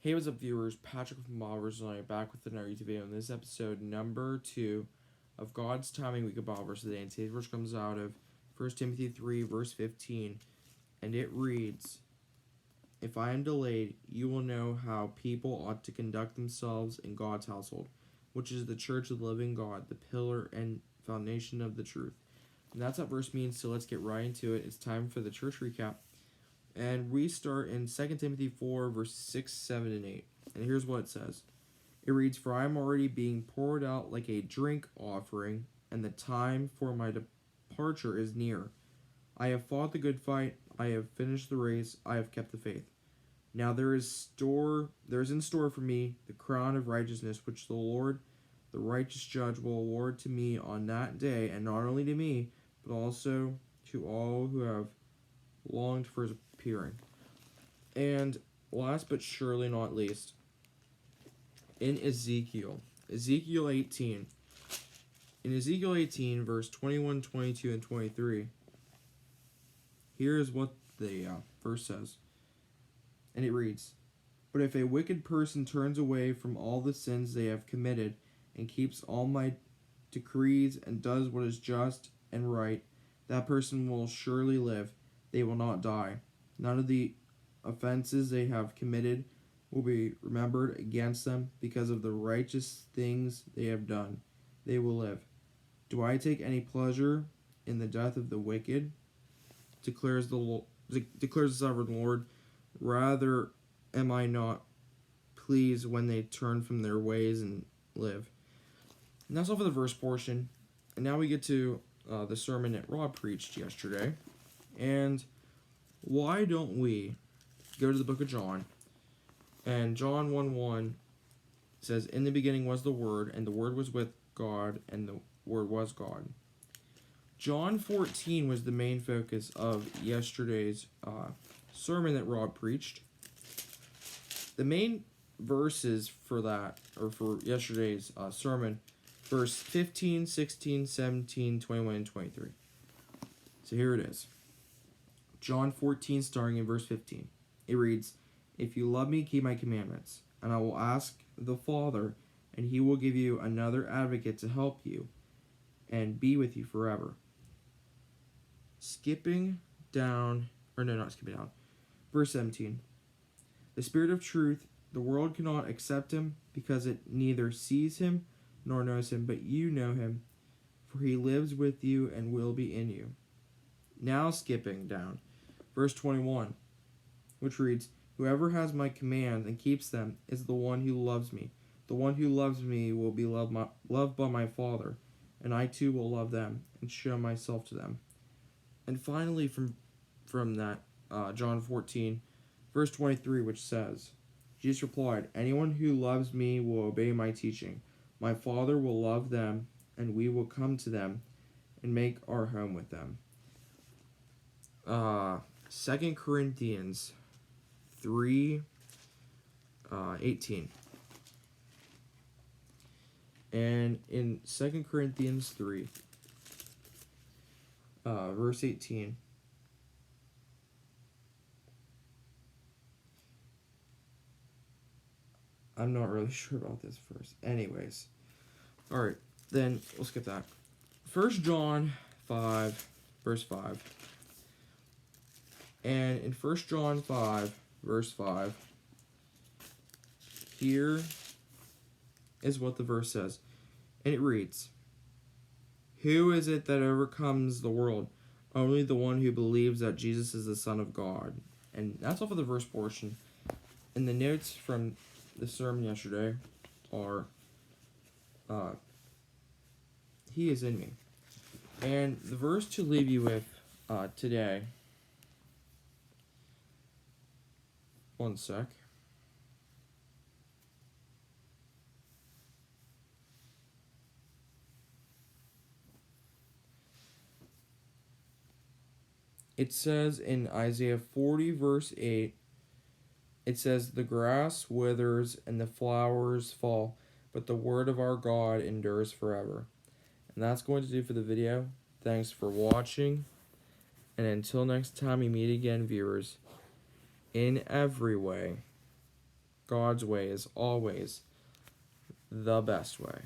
Hey, what's up, viewers? Patrick from Ballverse and I are back with another YouTube video. In this episode, number 2 of God's Timing Week of Ballverse today. And today's verse comes out of 1 Timothy 3, verse 15. And it reads, "If I am delayed, you will know how people ought to conduct themselves in God's household, which is the church of the living God, the pillar and foundation of the truth." And that's what verse means, so let's get right into it. It's time for the church recap. And we start in 2 Timothy 4, verse 6, 7, and 8. And here's what it says. It reads, "For I am already being poured out like a drink offering, and the time for my departure is near. I have fought the good fight, I have finished the race, I have kept the faith. Now there is in store for me the crown of righteousness, which the Lord, the righteous judge, will award to me on that day, and not only to me, but also to all who have longed for his appearing." And last but surely not least, in Ezekiel 18. In Ezekiel 18, verse 21, 22, and 23, here is what the verse says. And it reads, "But if a wicked person turns away from all the sins they have committed and keeps all my decrees and does what is just and right, that person will surely live. They will not die. None of the offenses they have committed will be remembered against them because of the righteous things they have done. They will live. Do I take any pleasure in the death of the wicked? Declares the sovereign Lord. Rather am I not pleased when they turn from their ways and live." And that's all for the verse portion. And now we get to the sermon that Rob preached yesterday. And why don't we go to the book of John? And John 1:1 says, "In the beginning was the Word, and the Word was with God, and the Word was God." John 14 was the main focus of yesterday's sermon that Rob preached. The main verses for that, or for yesterday's sermon, verse 15, 16, 17, 21, and 23. So here it is. John 14, starting in verse 15. It reads, "If you love me, keep my commandments, and I will ask the Father, and he will give you another advocate to help you and be with you forever." Not skipping down. Verse 17. "The Spirit of truth, the world cannot accept him because it neither sees him nor knows him, but you know him, for he lives with you and will be in you." Now skipping down. Verse 21, which reads, "Whoever has my commands and keeps them is the one who loves me. The one who loves me will be loved by my Father, and I too will love them and show myself to them." And finally, from that, John 14, verse 23, which says, Jesus replied, "Anyone who loves me will obey my teaching. My Father will love them, and we will come to them and make our home with them." 2 Corinthians 3, 18. And in 2 Corinthians 3, verse 18, I'm not really sure about this verse. Anyways, alright, then we'll skip that. 1 John 5, verse 5. And in 1 John 5, verse 5, here is what the verse says. And it reads, "Who is it that overcomes the world? Only the one who believes that Jesus is the Son of God." And that's all for the verse portion. And the notes from the sermon yesterday are, He is in me. And the verse to leave you with today, one sec. It says in Isaiah 40, verse 8, it says, "The grass withers and the flowers fall, but the word of our God endures forever." And that's going to do for the video. Thanks for watching. And until next time we meet again, viewers, in every way, God's way is always the best way.